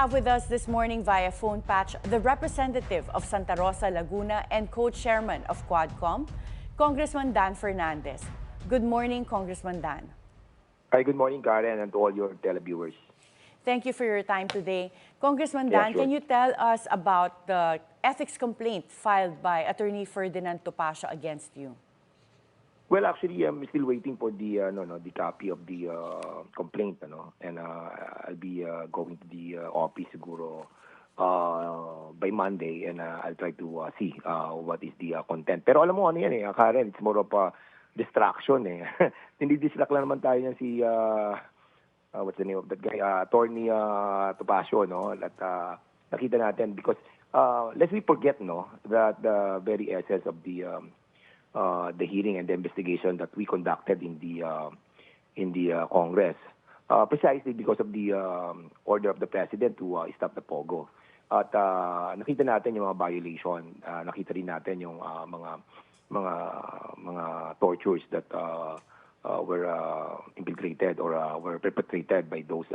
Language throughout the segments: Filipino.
have with us this morning via phone patch the representative of Santa Rosa, Laguna and co-chairman of Quadcom, Congressman Dan Fernandez. Good morning, Congressman Dan. Hi, good morning, Karen, and to all your televiewers. Thank you for your time today. Congressman Yeah, Dan, sure. can you tell us about the ethics complaint filed by Attorney Ferdinand Topacio against you? Well, actually, I'm still waiting for the the copy of the complaint, and I'll be going to the office siguro by Monday, and I'll try to see what is the content. Pero alam mo ano yan Karen, it's more of a distraction Hindi distract lang naman tayo yan si what's the name of that guy, Attorney Topacio, that nakita natin because lest we forget that the very essence of the hearing and the investigation that we conducted in the Congress, precisely because of the order of the President to stop the POGO. At nakita natin yung mga violation, nakita rin natin yung mga tortures that were infiltrated or were perpetrated by those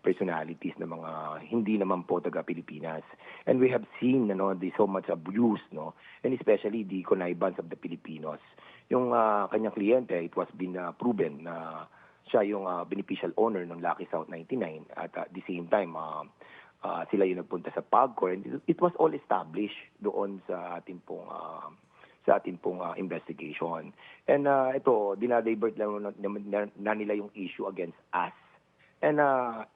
personalities na mga hindi naman po taga-Pilipinas. And we have seen the so much abuse, and especially the connivance of the Filipinos. Yung kanyang kliyente, it was been proven na siya yung beneficial owner ng Lucky South 99 at the same time sila yung nagpunta sa PAGCOR, and it was all established doon sa ating pong investigation. And ito, dinadivert lang na nila yung issue against us. And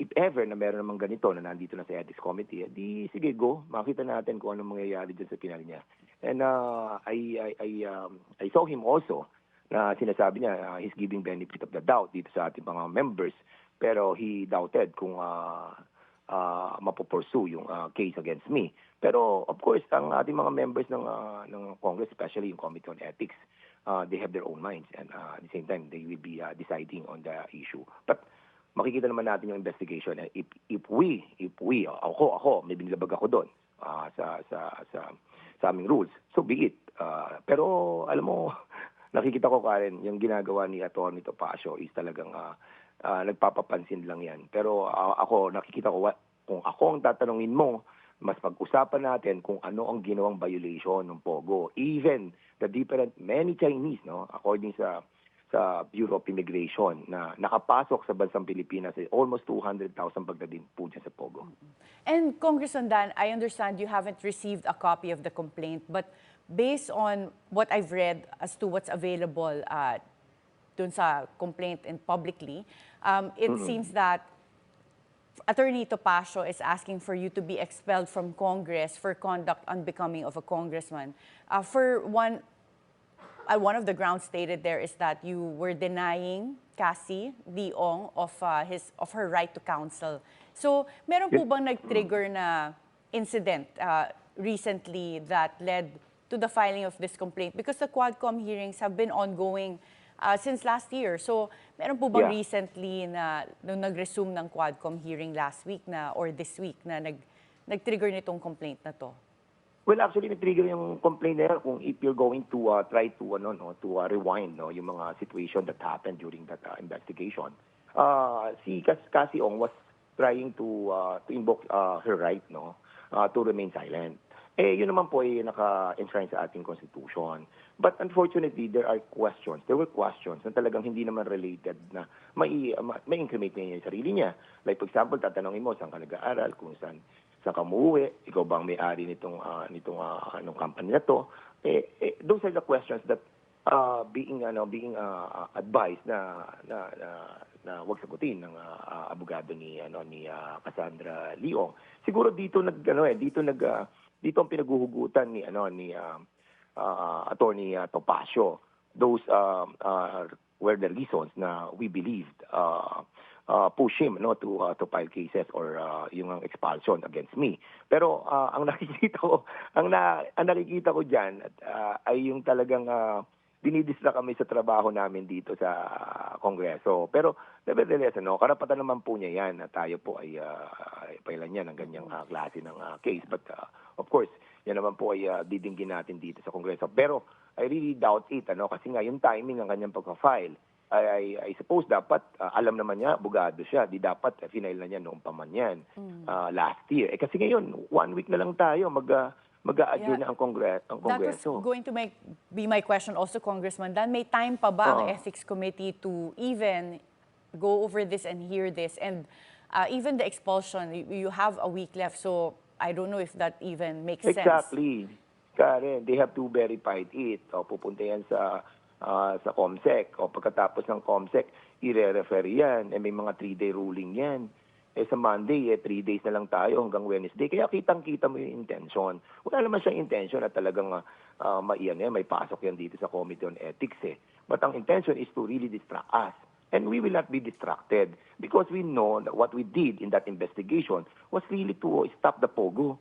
if ever na meron namang ganito na nandito na sa Ethics Committee, di sige go, makita natin kung anong mangyayari dyan sa final niya. And I saw him also na sinasabi niya he's giving benefit of the doubt dito sa ating mga members, pero he doubted kung mapopursue yung case against me. Pero of course, ang ating mga members ng Congress, especially yung Committee on Ethics, they have their own minds, and at the same time they will be deciding on the issue. But makikita naman natin yung investigation. If we, ako, may binilabag ako doon sa aming rules, so be it. Pero alam mo, nakikita ko Karen, yung ginagawa ni Atty. Topacio is talagang nagpapapansin lang yan. Pero ako, nakikita ko, kung ako ang tatanungin mo, mas pag-usapan natin kung ano ang ginawang violation ng POGO. Even the different, many Chinese, according sa Bureau of Immigration na nakapasok sa bansang Pilipinas almost 200,000 pagdating po dyan sa POGO. And Congressman Dan, I understand you haven't received a copy of the complaint, but based on what I've read as to what's available dun sa complaint and publicly, it seems that Attorney Topacio is asking for you to be expelled from Congress for conduct unbecoming of a congressman. For one of the grounds stated there is that you were denying Cassie Leong of her right to counsel. So, meron po bang nag-trigger na incident recently that led to the filing of this complaint? Because the Quadcom hearings have been ongoing since last year. So, meron po bang recently na nung nag-resume ng Quadcom hearing last week or this week na nag-trigger nitong complaint na to? Well, actually, nag-trigger yung complaint na yan kung if you're going to try to rewind yung mga situation that happened during that investigation. Si Cassie Ong was trying to invoke her right to remain silent. Yun naman po ay naka-enshrine sa ating Constitution. But unfortunately, there were questions na talagang hindi naman related na may incriminate niya yung sarili niya. Like for example, tatanungin mo saan ka nag-aaral, kung saan ka umuwi, ikaw bang may-ari nitong company na to. Those are the questions that being advised na wag sagutin ng abogado ni Cassandra Leong. Siguro dito ang pinaghuhugutan ni Attorney Topacio. Those were the reasons na we believed push him to file cases or yung expulsion against me. Pero ang nakikita ko diyan ay yung talagang dinidistra kami sa trabaho namin dito sa Kongreso. Pero nevertheless, karapatan naman po niya yan na tayo po ay pailan niya ng ganyang klase ng case. But of course, yan naman po ay didinggin natin dito sa Kongreso. Pero I really doubt it, kasi nga yung timing ng kanyang pagka-file I suppose dapat alam naman niya, abogado siya, di dapat final na niya noong pa man yan last year. Kasi ngayon, 1 week na lang tayo, mag-a-adjourn Yeah. na ang That was Kongreso. going to be my question also, Congressman Dan. May time pa ba ang Oo. Ethics Committee to even go over this and hear this? And even the expulsion, you have a week left, so I don't know if that even makes sense. Exactly. Karen, they have to verify it. O, pupunta yan sa COMSEC. O pagkatapos ng COMSEC, i-refer yan. May mga 3-day ruling yan. Sa Monday, 3 days na lang tayo hanggang Wednesday. Kaya kitang-kita mo yung intention. Wala naman siyang intention na talagang may pasok yan dito sa Committee on Ethics. But ang intention is to really distract us. And we will not be distracted because we know that what we did in that investigation was really to stop the POGO.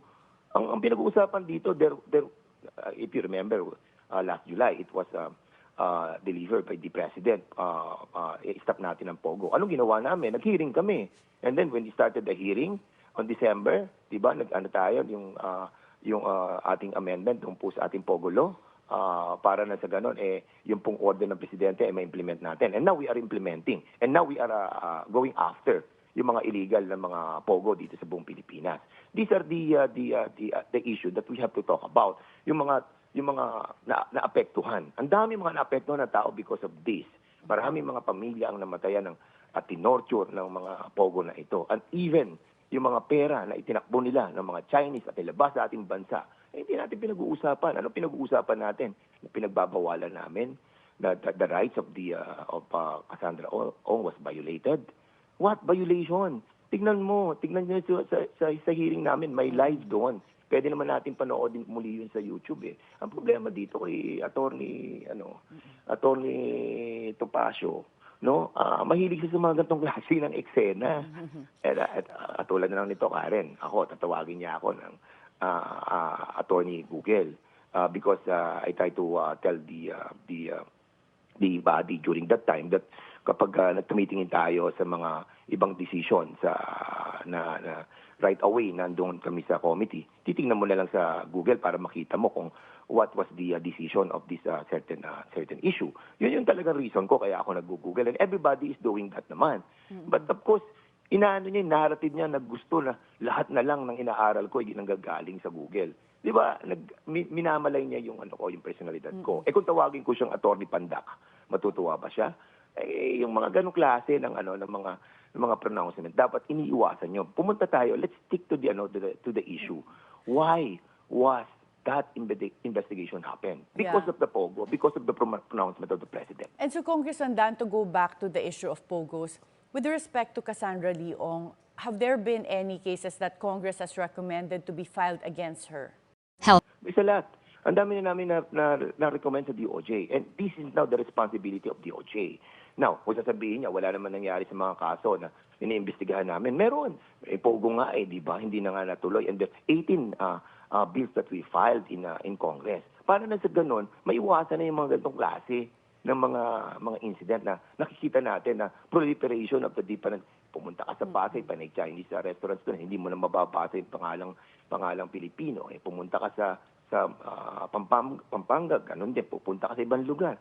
Ang pinag-uusapan dito, if you remember, last July, it was delivered by the President. I-stop natin ang POGO. Anong ginawa namin? Nag-hearing kami. And then when we started the hearing on December, di ba, tayo, yung ating amendment po sa ating POGO law, para na sa ganon, yung pong order ng Presidente ma-implement natin. And now we are implementing. And now we are going after yung mga illegal na mga POGO dito sa buong Pilipinas. These are the issue that we have to talk about. Yung mga naapektuhan. Ang dami mga naapektuhan na tao because of this. Maraming mga pamilya ang namatayan at tinorture ng mga POGO na ito. And even yung mga pera na itinakbo nila ng mga Chinese at nilabas sa ating bansa, hindi natin pinag-uusapan. Ano pinag-uusapan natin? Pinagbabawalan namin na the rights of Cassandra Ong was violated. What violation? Tignan nyo sa hearing namin, may live doon. Pwede naman natin panoodin muli yun sa YouTube. Ang problema dito kay Attorney Topacio, no? Mahilig siya sa mga ganitong klase ng eksena. At tulad na lang nito, Karen, tatawagin niya ako ng Attorney Google because I try to tell the body during that time that kapag nagtumitingin tayo sa mga ibang decision na right away nandoon kami sa committee, titingnan mo na lang sa Google para makita mo kung what was the decision of this certain issue. Yun yung talagang reason ko kaya ako nag-Google, and everybody is doing that naman. But of course, inaano niya, narrative niya na gusto na lahat na lang ng inaaral ko ay nanggagaling sa Google. Di ba? Minamalay niya yung yung personalidad ko. Kung tawagin ko siyang Attorney Pandak, matutuwa ba siya? Yung mga ganong klase ng mga pronouncement, dapat iniiwasan niyo. Pumunta tayo, let's stick to the issue. Why was that investigation happen? Because of the POGO, because of the pronouncement of the President. And so, Congressman Dan, to go back to the issue of POGOs, with respect to Cassandra Leong, have there been any cases that Congress has recommended to be filed against her? May sa lahat. Ang dami na namin na-recommend sa DOJ. And this is now the responsibility of DOJ. Now, kung sasabihin niya, wala naman nangyari sa mga kaso na iniimbestigahan namin. Meron. POGO nga di ba? Hindi na nga natuloy. And there's 18 bills that we filed in Congress. Para na sa ganun, maiwasan na yung mga ganitong klase ng mga incident na nakikita natin na proliferation of the different. Pumunta ka sa Pasay, panay Chinese restaurants doon, hindi mo na mababasa yung pangalang Pilipino. Pumunta ka sa Pampanga, ganun din. Pupunta ka sa ibang lugar.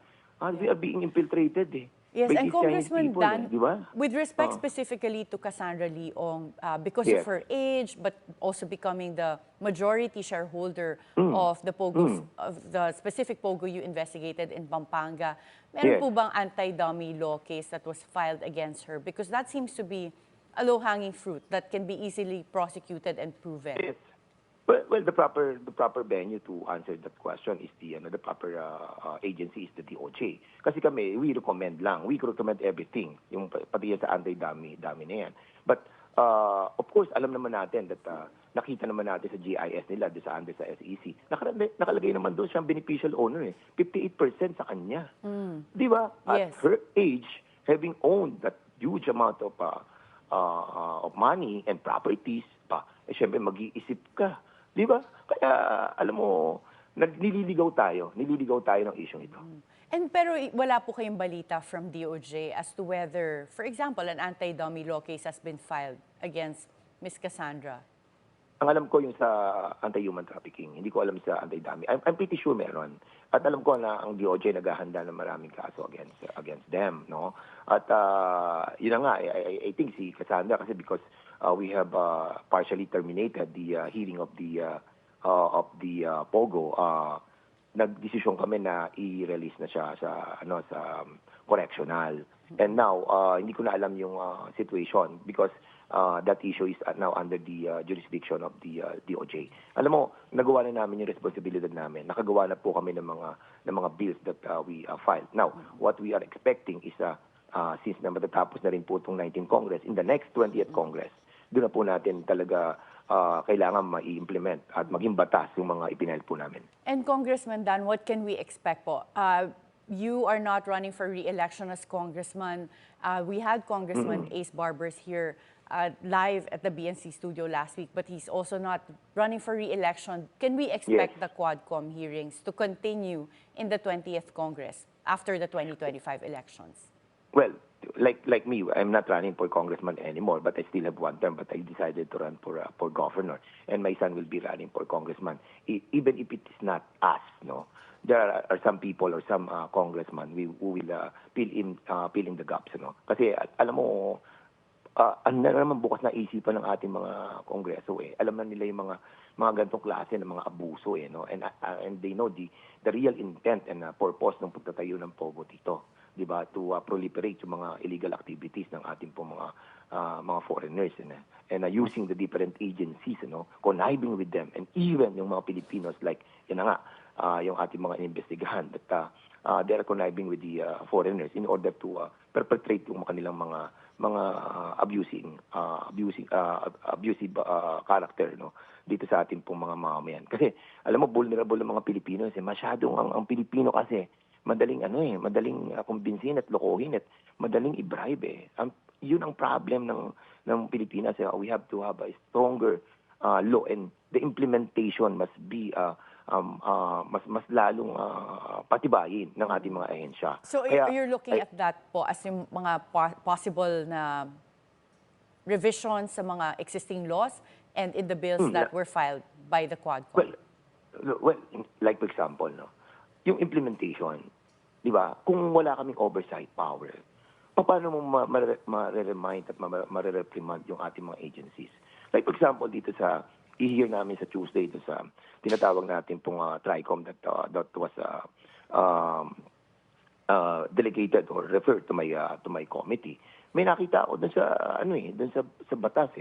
We are being infiltrated Yes, by and these Chinese Congressman people, Dan, di ba? with respect specifically to Cassandra Leong, because Yes. of her age, but also becoming the majority shareholder of the POGOs, of the specific POGO you investigated in Pampanga, meron Yes. po bang anti-dummy law case that was filed against her? Because that seems to be a low-hanging fruit that can be easily prosecuted and proven. Yes. Well, the proper venue to answer that question is the proper agency is the DOJ. Kasi kami, we recommend everything, yung pati sa anti-dummy na yan. But of course, alam naman natin that nakita naman natin sa GIS nila, sa SEC, nakalagay naman doon siyang beneficial owner 58% sa kanya. Di ba? At Yes. her age, having owned that huge amount of money and properties syempre mag-iisip ka. Di ba? Kaya, alam mo, nililigaw tayo ng issue ito. Pero wala po kayong balita from DOJ as to whether, for example, an anti-dummy law case has been filed against Ms. Cassandra? Ang alam ko yung sa anti-human trafficking. Hindi ko alam sa anti-dummy. I'm pretty sure meron. At alam ko na ang DOJ naghahanda ng maraming kaso against them, no? At yun na nga, I think si Cassandra kasi because we have partially terminated the hearing of the Pogo, nagdesisyon kami na i-release na siya sa correctional. And now hindi ko na alam yung situation because that issue is now under the jurisdiction of the DOJ. Alam mo, nagawa na namin yung responsibilidad namin. Nakagawa na po kami ng mga bills that we filed. Now, what we are expecting is since na matatapos na rin po itong 19th Congress, in the next 20th Congress, doon na po natin talaga kailangan ma-implement at maging batas yung mga ipinail po namin. And Congressman Dan, what can we expect po? You are not running for re-election as congressman. We had Congressman Ace Barbers here live at the BNC studio last week, but he's also not running for re-election. Can we expect the Quadcom hearings to continue in the 20th Congress after the 2025 elections? Well, like me, I'm not running for congressman anymore, but I still have one term. But I decided to run for governor, and my son will be running for congressman. Even if it is not us, no, there are some people or some congressman who will fill in the gaps, no. Kasi alam mo, ano na naman bukas na isipan ng ating mga kongreso eh. Alam na nila yung mga ganitong klase ng mga abuso eh, no. And they know the real intent and purpose ng pagtatayo ng Pogo dito. 'Di ba, to proliferate yung mga illegal activities ng ating po mga foreigners and using the different agencies, conniving with them, and even yung mga Filipinos like yun na nga yung ating mga inimbestigahan that they are conniving with the foreigners in order to perpetrate yung kanilang mga abusive character, no, dito sa ating pong mga mamamayan. Kasi alam mo, vulnerable ng mga Pilipinos masyadong ang Pilipino kasi madaling madaling kumbinsin at lokohin at madaling i-bribe yun ang problem ng Pilipinas. We have to have a stronger law, and the implementation must be mas lalong patibayin ng ating mga ahensya. So you're looking at that po as yung mga possible na revisions sa mga existing laws and in the bills that were filed by the Quadcom? Well, like for example, no, yung implementation, di ba, kung wala kaming oversight power, paano mo ma-remind at ma-reprimand yung ating mga agencies? Like for example, dito sa i-hear namin sa Tuesday, dito sa tinatawag natin pong TRICOM that was delegated or referred to my committee. May nakita ako dun sa batas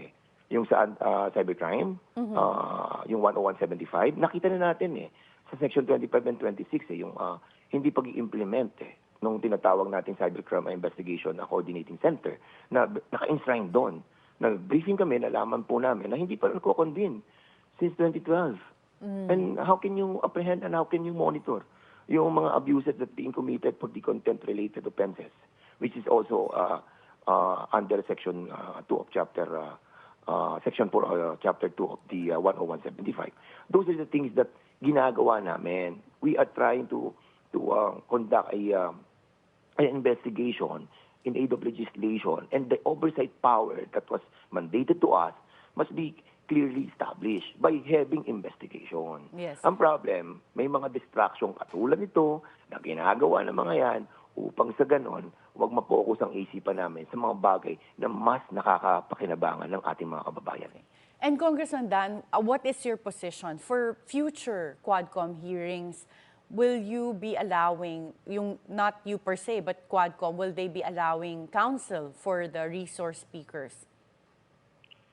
yung sa cybercrime, yung 10175, nakita na natin sa section 25 and 26 yung hindi pag-i-implement nung tinatawag nating Cybercrime Investigation Coordinating Center na naka-enshrine doon. Nag-briefing kami, nalaman po namin na hindi pa rin ko-convene since 2012. And how can you apprehend and how can you monitor yung mga abuses that being committed for the content-related offenses, which is also under Section 2 of Section 4, Chapter 2 of the 10175. Those are the things that ginagawa namin. We are trying to conduct an investigation in aid of legislation, and the oversight power that was mandated to us must be clearly established by having investigation. Yes. Ang problem, may mga distraction katulad nito na ginagawa ng mga yan upang sa ganon, huwag mapokus ang isipan namin sa mga bagay na mas nakakapakinabangan ng ating mga kababayan. And Congressman Dan, what is your position for future Quadcom hearings? Will you be allowing, not you per se, but Quadcom, will they be allowing counsel for the resource speakers?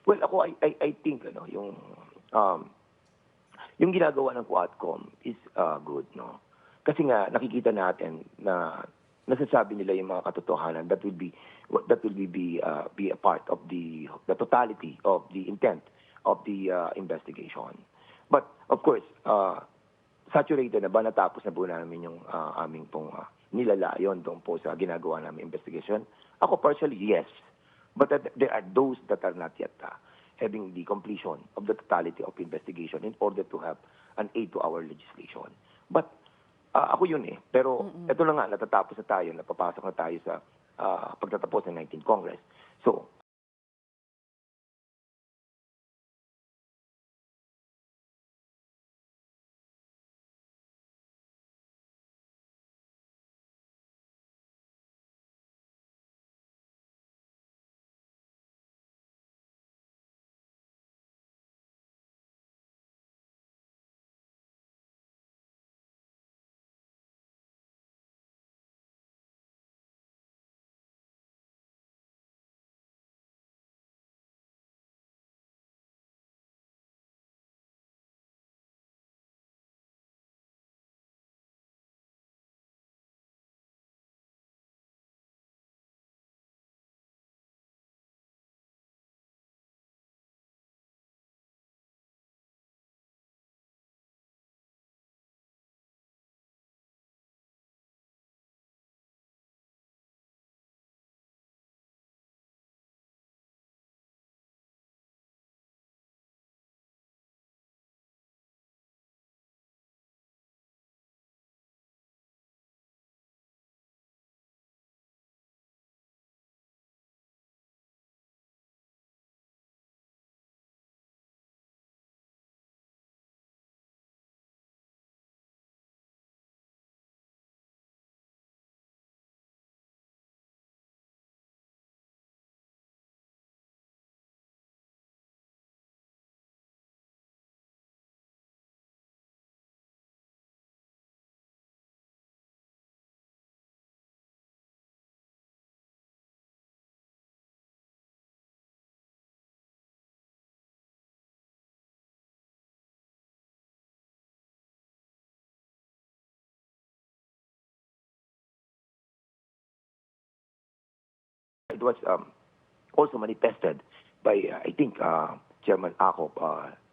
Well, ako, I think, yung ginagawa ng Quadcom is good, no? Kasi nga, nakikita natin na nasasabi nila yung mga katotohanan that will be a part of the totality of the intent of the investigation. But, of course, saturated na ba, natapos na po namin yung aming pong nilalayon doon po sa ginagawa namin investigation? Ako partially, yes. But there are those that are not yet having the completion of the totality of investigation in order to have an aid to our legislation. But ako yun Pero ito na nga, natatapos na tayo, napapasok na tayo sa pagtatapos ng 19th Congress. So, was also manifested by, I think, Chairman Acop,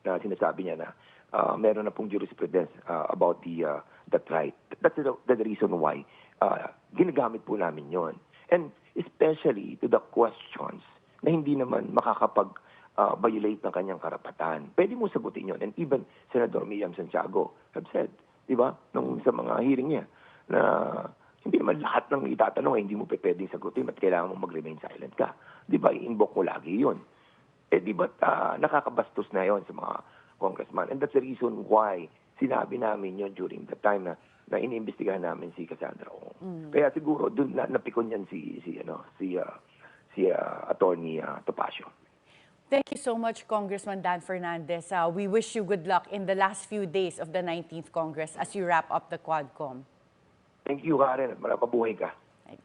na sinasabi niya na meron na pong jurisprudence about that right. That's the reason why ginagamit po namin yon. And especially to the questions na hindi naman makakapag-violate ng kanyang karapatan. Pwede mo sagutin yon. And even Senator Miriam Santiago have said, di ba, nung sa mga hearing niya, na hindi naman lahat ng itatanong ay hindi mo pwedeng sagutin at kailangan mo mag-remain silent ka. Di ba, i-invoke mo lagi yun. Di ba, nakakabastos na yon sa mga congressman. And that's the reason why sinabi namin yon during the time na iniimbestigahan namin si Cassandra Ong. Kaya siguro doon napikon yan si Attorney Topacio. Thank you so much, Congressman Dan Fernandez. We wish you good luck in the last few days of the 19th Congress as you wrap up the Quadcom. Thank you, Karen. Mabuhay ka.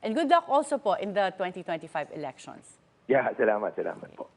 And good luck also po in the 2025 elections. Yeah, salamat po.